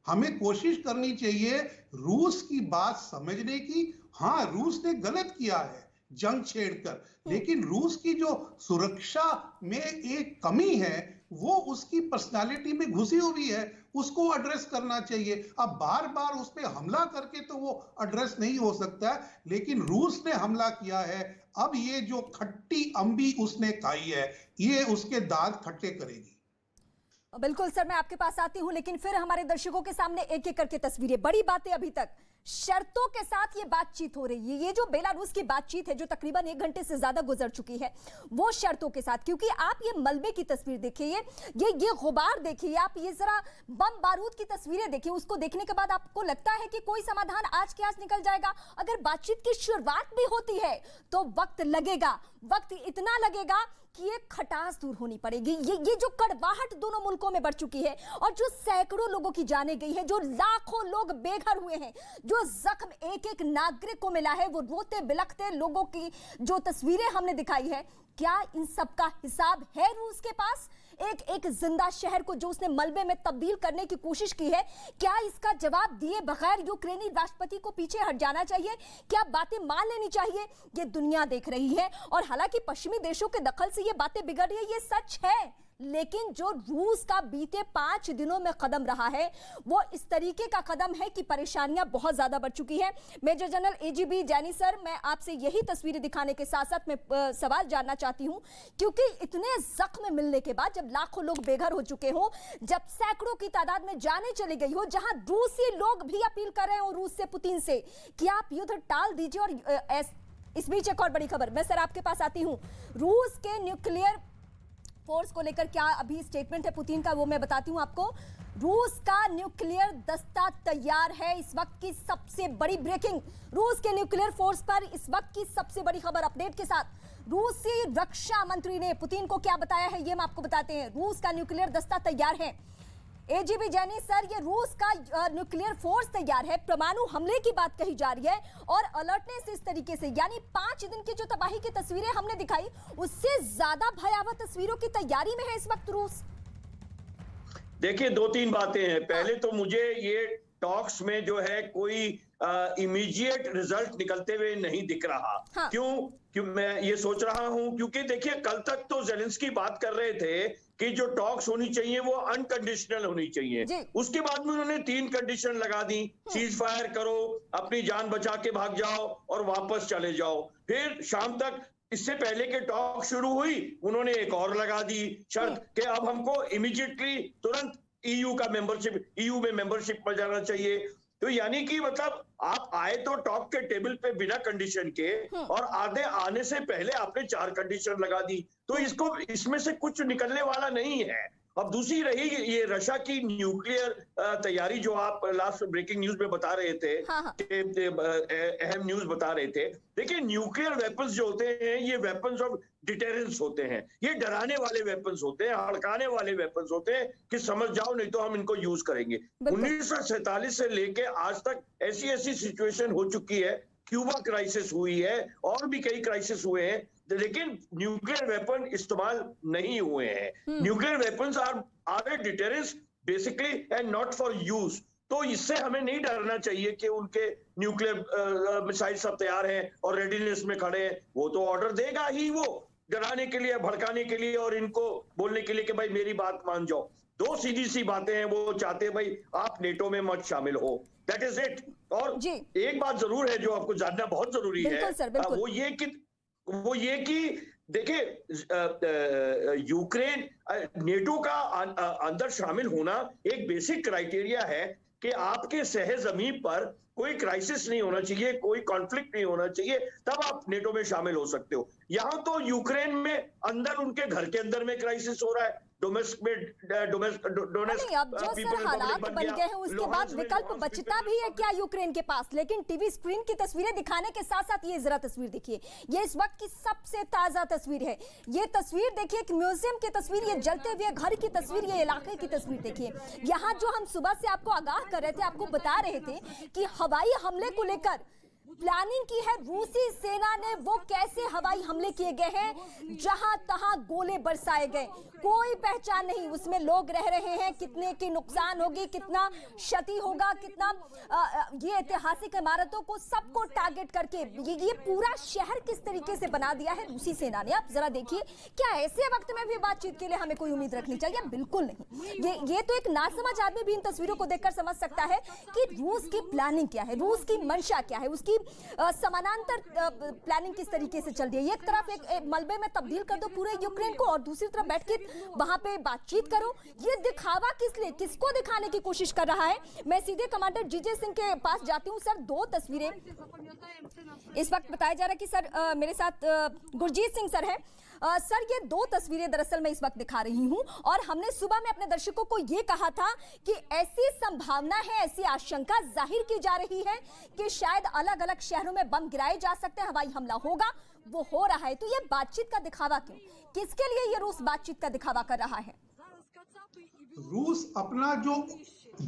हमें कोशिश करनी चाहिए रूस की बात समझने की। हाँ, रूस ने गलत किया है जंग छेड़कर, लेकिन रूस की जो सुरक्षा में एक कमी है वो उसकी पर्सनालिटी में घुसी हुई है, उसको एड्रेस करना चाहिए। अब बार बार उस पर हमला करके तो वो एड्रेस नहीं हो सकता है, लेकिन रूस ने हमला किया है। अब ये जो खट्टी अम्बी उसने खाई है, ये उसके दांत खट्टे करेगी। बिल्कुल सर, मैं आपके पास आती हूं, लेकिन फिर हमारे दर्शकों के सामने एक एक करके तस्वीरें, बड़ी बातें अभी तक शर्तों के साथ ये बातचीत हो रही है। ये जो बेलारूस की बातचीत है जो तकरीबन 1 घंटे से ज्यादा गुजर चुकी है, वो शर्तों के साथ। क्योंकि आप ये मलबे की तस्वीर देखिए, ये गुबार देखिए, आप ये जरा बम बारूद की तस्वीरें देखिए, उसको देखने के बाद आपको लगता है कि कोई समाधान आज के आज निकल जाएगा। अगर बातचीत की शुरुआत भी होती है तो वक्त लगेगा, वक्त इतना लगेगा कि ये खटास दूर होनी पड़ेगी। ये जो कड़वाहट दोनों मुल्कों में बढ़ चुकी है, और जो सैकड़ों लोगों की जाने गई है, जो लाखों लोग बेघर हुए हैं, जो जख्म एक एक नागरिक को मिला है, वो रोते बिलखते लोगों की जो तस्वीरें हमने दिखाई है, क्या इन सब का हिसाब है रूस के पास? एक एक जिंदा शहर को जो उसने मलबे में तब्दील करने की कोशिश की है, क्या इसका जवाब दिए बगैर यूक्रेनी राष्ट्रपति को पीछे हट जाना चाहिए? क्या बातें मान लेनी चाहिए? ये दुनिया देख रही है। और हालांकि पश्चिमी देशों के दखल से ये बातें बिगड़ रही है, ये सच है, लेकिन जो रूस का बीते 5 दिनों में कदम रहा है वो इस तरीके का कदम है कि परेशानियां बहुत ज्यादा बढ़ चुकी है। मेजर जनरल एजीबी जैनी सर, मैं आपसे यही तस्वीरें दिखाने के साथ साथ मैं सवाल जानना चाहती हूं, क्योंकि इतने जख्म मिलने के बाद, जब लाखों लोग बेघर हो चुके हो, जब सैकड़ों की तादाद में जाने चली गई हो, जहां रूसी लोग भी अपील कर रहे हो रूस से, पुतिन से कि आप युद्ध टाल दीजिए। और इस बीच एक और बड़ी खबर, मैं सर आपके पास आती हूं, रूस के न्यूक्लियर फोर्स को लेकर क्या अभी स्टेटमेंट है पुतिन का, वो मैं बताती हूं आपको। रूस का न्यूक्लियर दस्ता तैयार है, इस वक्त की सबसे बड़ी ब्रेकिंग। रूस के न्यूक्लियर फोर्स पर इस वक्त की सबसे बड़ी खबर अपडेट के साथ। रूसी रक्षा मंत्री ने पुतिन को क्या बताया है, ये हम आपको बताते हैं। रूस का न्यूक्लियर दस्ता तैयार है। एजीबी जैनी सर, ये रूस का न्यूक्लियर फोर्स तैयार है, परमाणु हमले की बात कही जा रही है और अलर्टनेस इस तरीके से, यानी 5 दिन की जो तबाही की तस्वीरें हमने दिखाई उससे ज्यादा भयावह तस्वीरों की तैयारी में है इस वक्त रूस। देखिए 2-3 बातें हैं। पहले तो मुझे ये टॉक्स में जो है कोई इमीडिएट रिजल्ट निकलते हुए नहीं दिख रहा। हाँ। क्यों मैं ये सोच रहा हूं, क्योंकि देखिए कल तक तो ज़ेलेंस्की बात कर रहे थे कि जो टॉक्स होनी चाहिए वो अनकंडीशनल होनी चाहिए। उसके बाद में उन्होंने 3 कंडीशन लगा दी, सीज फायर करो, अपनी जान बचा के भाग जाओ और वापस चले जाओ। फिर शाम तक, इससे पहले के टॉक शुरू हुई, उन्होंने एक और लगा दी शर्त कि अब हमको इमीडिएटली तुरंत ईयू में मेंबरशिप पर जाना चाहिए। तो यानी कि मतलब आप आए तो टॉक के टेबल पे बिना कंडीशन के, और आने से पहले आपने 4 कंडीशन लगा दी। तो इसमें से कुछ निकलने वाला नहीं है। अब दूसरी रही ये रशिया की न्यूक्लियर तैयारी, जो आप लास्ट ब्रेकिंग न्यूज में बता रहे थे। हाँ। अहम न्यूज बता रहे थे। देखिए न्यूक्लियर वेपन्स जो होते हैं ये वेपन्स ऑफ डिटेरेंस होते हैं, ये डराने वाले वेपन्स होते हैं, हड़काने वाले वेपन्स होते हैं कि समझ जाओ नहीं तो हम इनको यूज करेंगे। 1947 से लेके आज तक ऐसी सिचुएशन हो चुकी है। क्यूबा क्राइसिस हुई है और भी कई क्राइसिस हुए हैं, लेकिन न्यूक्लियर वेपन इस्तेमाल नहीं हुए हैं। Nuclear weapons are a deterrence basically and not for use. तो इससे हमें नहीं डरना चाहिए कि उनके न्यूक्लियर मिसाइल सब तैयार हैं और रेडीनेस में खड़े हैं। वो तो ऑर्डर देगा ही, वो डराने के लिए, भड़काने के लिए और इनको बोलने के लिए कि भाई मेरी बात मान जाओ। 2 सीधी सी बातें हैं, वो चाहते हैं भाई आप नेटो में मत शामिल हो, दैट इज इट। और एक बात जरूर है जो आपको जानना बहुत जरूरी है, वो ये कि देखिए यूक्रेन नेटो का अंदर शामिल होना एक बेसिक क्राइटेरिया है कि आपके सह जमीन पर कोई क्राइसिस नहीं होना चाहिए, कोई कॉन्फ्लिक्ट नहीं होना चाहिए, तब आप नेटो में शामिल हो सकते हो। यहां तो यूक्रेन में अंदर, उनके घर के अंदर में क्राइसिस हो रहा है। अब जो सर हालात बन गए हैं उसके बाद विकल्प बचता भी है क्या यूक्रेन के पास? लेकिन टीवी स्क्रीन की तस्वीरें दिखाने के साथ साथ ये जरा तस्वीर देखिए, ये इस वक्त की सबसे ताजा तस्वीर है। ये तस्वीर देखिए, एक म्यूजियम की तस्वीर, ये जलते हुए घर की तस्वीर, ये इलाके की तस्वीर देखिए। यहाँ जो हम सुबह से आपको आगाह कर रहे थे, आपको बता रहे थे कि हवाई हमले को लेकर प्लानिंग की है रूसी सेना ने। वो कैसे हवाई हमले किए गए हैं, जहां तहां गोले बरसाए गए, कोई पहचान नहीं, उसमें लोग रह रहे हैं, कितने की नुकसान होगी, कितना क्षति होगा, कितना ये ऐतिहासिक इमारतों को सबको टारगेट करके ये पूरा शहर किस तरीके से बना दिया है रूसी सेना ने। आप जरा देखिए, क्या ऐसे वक्त में भी बातचीत के लिए हमें कोई उम्मीद रखनी चाहिए? बिल्कुल नहीं। ये तो एक नासमझ आदमी भी इन तस्वीरों को देखकर समझ सकता है कि रूस की प्लानिंग क्या है, रूस की मंशा क्या है, उसकी समानांतर प्लानिंग किस तरीके से चल रही है। एक तरफ एक मलबे में तब्दील कर दो पूरे यूक्रेन को और दूसरी तरफ बैठ के वहां पे बातचीत करो। ये दिखावा किस लिए, किसको दिखाने की कोशिश कर रहा है? मैं सीधे कमांडर जीजे सिंह के पास जाती हूँ। सर 2 तस्वीरें इस वक्त बताया जा रहा है कि सर मेरे साथ गुरजीत सिंह सर है। सर ये 2 तस्वीरें दरअसल मैं इस वक्त दिखा रही हूं और हमने सुबह में अपने दर्शकों को ये कहा था कि ऐसी संभावना है, ऐसी आशंका जाहिर की जा रही है कि शायद अलग अलग शहरों में बम गिराए जा सकते हैं, हवाई हमला होगा, वो हो रहा है। तो ये बातचीत का दिखावा क्यों, किसके लिए ये रूस बातचीत का दिखावा कर रहा है? रूस अपना जो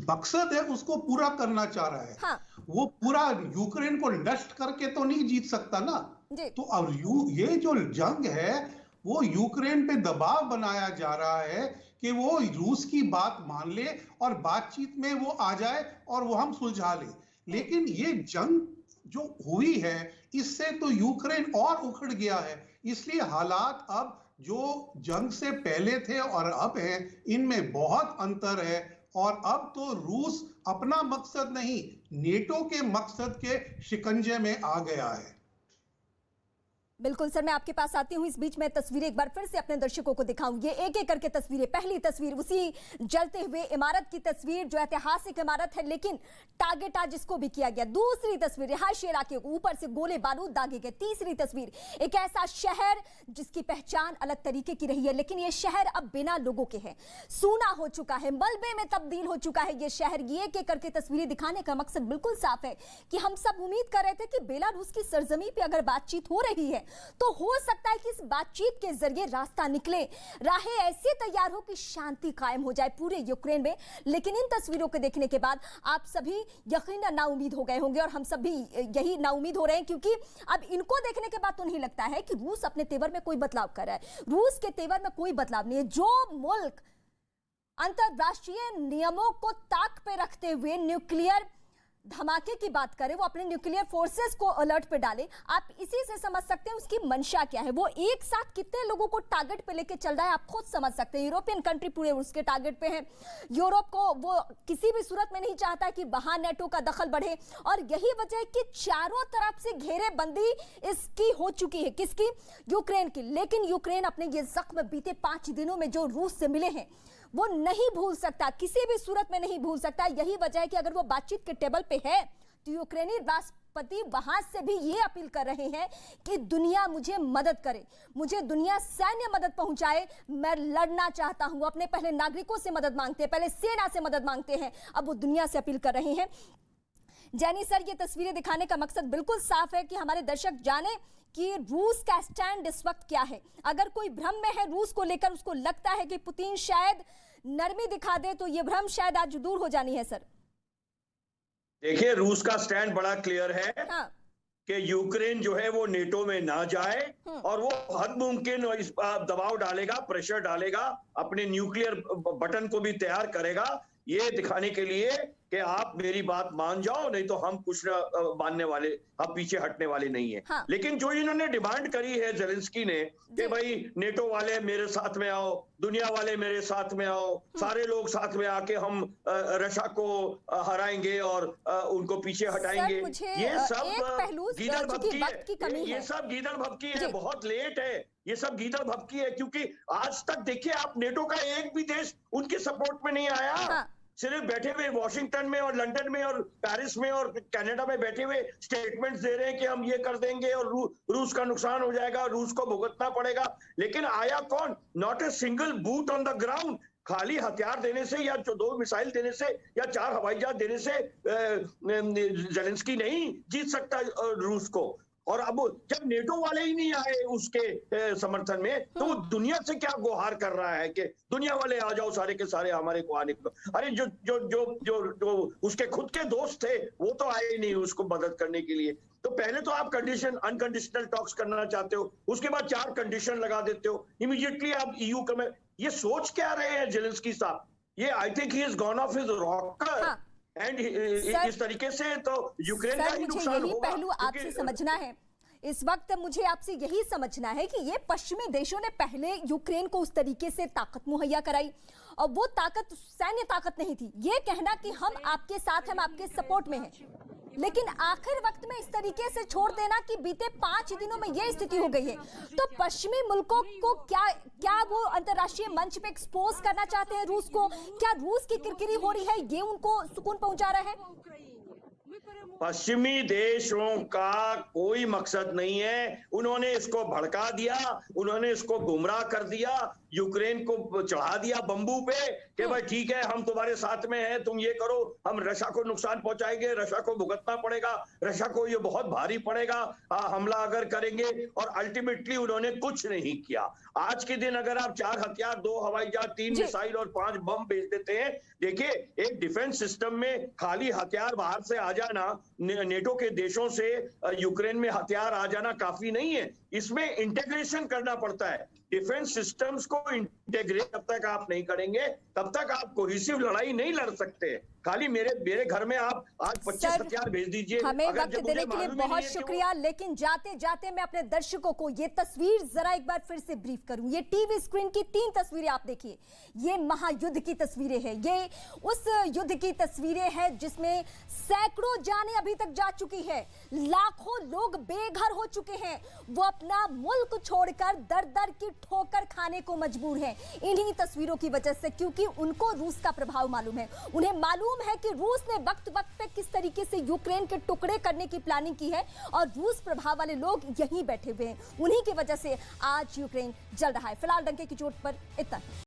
मकसद है उसको पूरा करना चाह रहा है। हाँ। वो पूरा यूक्रेन को नष्ट करके तो नहीं जीत सकता ना। तो अब ये जो जंग है वो यूक्रेन पे दबाव बनाया जा रहा है कि वो रूस की बात मान ले और बातचीत में वो आ जाए और वो हम सुलझा ले। लेकिन ये जंग जो हुई है इससे तो यूक्रेन और उखड़ गया है। इसलिए हालात अब जो जंग से पहले थे और अब हैं, इनमें बहुत अंतर है। और अब तो रूस अपना मकसद नहीं, नेटो के मकसद के शिकंजे में आ गया है। बिल्कुल सर, मैं आपके पास आती हूँ। इस बीच में तस्वीरें एक बार फिर से अपने दर्शकों को दिखाऊं। ये एक एक करके तस्वीरें। पहली तस्वीर उसी जलते हुए इमारत की तस्वीर, जो ऐतिहासिक इमारत है लेकिन टारगेट आज इसको भी किया गया। दूसरी तस्वीर रिहायशी इलाके को ऊपर से गोले बारूद दागे गए। तीसरी तस्वीर एक ऐसा शहर जिसकी पहचान अलग तरीके की रही है, लेकिन ये शहर अब बिना लोगों के है, सूना हो चुका है, मलबे में तब्दील हो चुका है ये शहर। ये एक एक करके तस्वीरें दिखाने का मकसद बिल्कुल साफ है कि हम सब उम्मीद कर रहे थे कि बेलारूस की सरजमी पे अगर बातचीत हो रही है तो हो सकता है कि इस बातचीत के जरिए रास्ता निकले, राहें ऐसी तैयार हो कि शांति कायम हो जाए पूरे यूक्रेन में। लेकिन इन तस्वीरों को देखने के बाद आप सभी यकीनन नाउमीद हो गए होंगे और हम सब भी यही नाउमीद हो रहे हैं, क्योंकि अब इनको देखने के बाद तो नहीं लगता है कि रूस अपने तेवर में कोई बदलाव कर रहा है। रूस के तेवर में कोई बदलाव नहीं है। जो मुल्क अंतरराष्ट्रीय नियमों को ताक पे रखते हुए न्यूक्लियर धमाके की बात करें, वो अपने न्यूक्लियर फोर्सेस को अलर्ट पे डाले, आप इसी से समझ सकते हैं उसकी मंशा क्या है। वो एक साथ कितने लोगों को टारगेट पे लेके चल रहा है, आप खुद समझ सकते हैं। यूरोपियन कंट्री पूरे उसके टारगेट पे है। यूरोप को वो किसी भी सूरत में नहीं चाहता कि वहां नेटो का दखल बढ़े, और यही वजह है कि चारों तरफ से घेरेबंदी इसकी हो चुकी है। किसकी? यूक्रेन की। लेकिन यूक्रेन अपने ये जख्म बीते 5 दिनों में जो रूस से मिले हैं वो नहीं भूल सकता, किसी भी सूरत में नहीं भूल सकता। यही वजह है कि अगर वो बातचीत के टेबल पे है तो यूक्रेनी राष्ट्रपति वहां से भी ये अपील कर रहे हैं कि दुनिया मुझे मदद करे, मुझे दुनिया सैन्य मदद पहुंचाए, मैं लड़ना चाहता हूं। अपने पहले नागरिकों से मदद मांगते हैं, पहले सेना से मदद मांगते हैं, अब वो दुनिया से अपील कर रहे हैं। जैनी सर, ये तस्वीरें दिखाने का मकसद बिल्कुल साफ है कि हमारे दर्शक जाने कि रूस का स्टैंड इस वक्त क्या है। अगर कोई भ्रम में है रूस को लेकर, उसको लगता है कि पुतिन शायद नरमी दिखा दे, तो ये भ्रम शायद आज दूर हो जानी है। सर देखिए, रूस का स्टैंड बड़ा क्लियर है। हाँ। कि यूक्रेन जो है वो नेटो में ना जाए, और वो हद मुमकिन इस दबाव डालेगा, प्रेशर डालेगा, अपने न्यूक्लियर बटन को भी तैयार करेगा, ये दिखाने के लिए कि आप मेरी बात मान जाओ, नहीं तो हम कुछ मानने वाले, हम पीछे हटने वाले नहीं है। हाँ। लेकिन जो इन्होंने डिमांड करी है जेलेंस्की ने कि भाई नेटो वाले मेरे साथ में आओ, दुनिया वाले मेरे साथ में आओ, सारे लोग साथ में आके हम रशिया को हराएंगे और उनको पीछे हटाएंगे, ये सब गीदड़ भपकी है। ये सब गीदड़ भपकी है, बहुत लेट है, ये सब गीदड़ भपकी है। क्योंकि आज तक देखिए आप, नेटो का एक भी देश उनके सपोर्ट में नहीं आया। हाँ। सिर्फ बैठे हुए वॉशिंगटन में और लंदन में और पेरिस में और कनाडा में बैठे हुए स्टेटमेंट्स दे रहे हैं कि हम ये कर देंगे और रूस का नुकसान हो जाएगा, रूस को भुगतना पड़ेगा। लेकिन आया कौन? Not a single boot on the ground. खाली हथियार देने से या 2 मिसाइल देने से या 4 हवाई जहाज देने से जेलेंस्की नहीं जीत सकता रूस को। और अब जब नेटो वाले ही नहीं आए उसके समर्थन में, तो वो दुनिया से क्या गुहार कर रहा है कि दुनिया वाले आ जाओ सारे के सारे हमारे को आने को। अरे जो जो जो जो जो उसके खुद के दोस्त थे वो तो आए ही नहीं उसको मदद करने के लिए। तो पहले तो आप कंडीशन, अनकंडीशनल टॉक्स करना चाहते हो, उसके बाद 4 कंडीशन लगा देते हो, इमीडिएटली आप EU का में। ये सोच क्या रहे हैं जेलेंस्की साहब? ये I think he is gone of his rocker. And इस तरीके से तो यूक्रेन का ही नुकसान होगा। पहलू आपसे समझना है इस वक्त, मुझे आपसे यही समझना है कि ये पश्चिमी देशों ने पहले यूक्रेन को उस तरीके से ताकत मुहैया कराई, और वो ताकत सैन्य ताकत नहीं थी। ये कहना कि हम आपके साथ, हम आपके सपोर्ट में हैं, लेकिन आखिर वक्त में इस तरीके से छोड़ देना कि बीते 5 दिनों में ये स्थिति हो गई है, तो पश्चिमी मुल्कों को क्या वो अंतर्राष्ट्रीय मंच पे एक्सपोज करना चाहते हैं रूस को? क्या रूस की किरकिरी हो रही है, ये उनको सुकून पहुंचा रहा है? पश्चिमी देशों का कोई मकसद नहीं है। उन्होंने इसको भड़का दिया, उन्होंने इसको गुमराह कर दिया, यूक्रेन को चढ़ा दिया बम्बू पे कि भाई ठीक है हम तुम्हारे साथ में हैं, तुम ये करो, हम रशिया को नुकसान पहुंचाएंगे, रशिया को भुगतना पड़ेगा, रशिया को ये बहुत भारी पड़ेगा हमला अगर करेंगे। और अल्टीमेटली उन्होंने कुछ नहीं किया। आज के दिन अगर आप 4 हथियार, 2 हवाई जहाज, 3 मिसाइल और 5 बम भेज देते हैं, देखिए एक डिफेंस सिस्टम में खाली हथियार बाहर से आ जाना, नेटो के देशों से यूक्रेन में हथियार आ जाना काफी नहीं है, इसमें इंटीग्रेशन करना पड़ता है। डिफेंस सिस्टम्स को इंटीग्रेट जब तक आप नहीं करेंगे तब तक आप कोहेसिव लड़ाई नहीं लड़ सकते। खाली मेरे घर में आप आज 25 हथियार भेज दीजिए। हमें वक्त देने के लिए बहुत शुक्रिया, लेकिन जाते जाते मैं अपने दर्शकों को ये तस्वीर जरा एक बार फिर से ब्रीफ करूं। ये टीवी स्क्रीन की 3 तस्वीरें आप देखिए, ये महायुद्ध की तस्वीरें हैं, ये उस युद्ध की तस्वीरें हैं जिसमें सैकड़ों जानें अभी तक जा चुकी है, लाखों लोग बेघर हो चुके हैं, वो अपना मुल्क छोड़कर दर दर की ठोकर खाने को मजबूर हैं इन्हीं तस्वीरों की वजह से, क्योंकि उनको रूस का प्रभाव मालूम है। उन्हें मालूम है कि रूस ने वक्त वक्त पे किस तरीके से यूक्रेन के टुकड़े करने की प्लानिंग की है और रूस प्रभाव वाले लोग यहीं बैठे हुए हैं, उन्हीं की वजह से आज यूक्रेन जल रहा है। फिलहाल डंके की चोट पर इतना।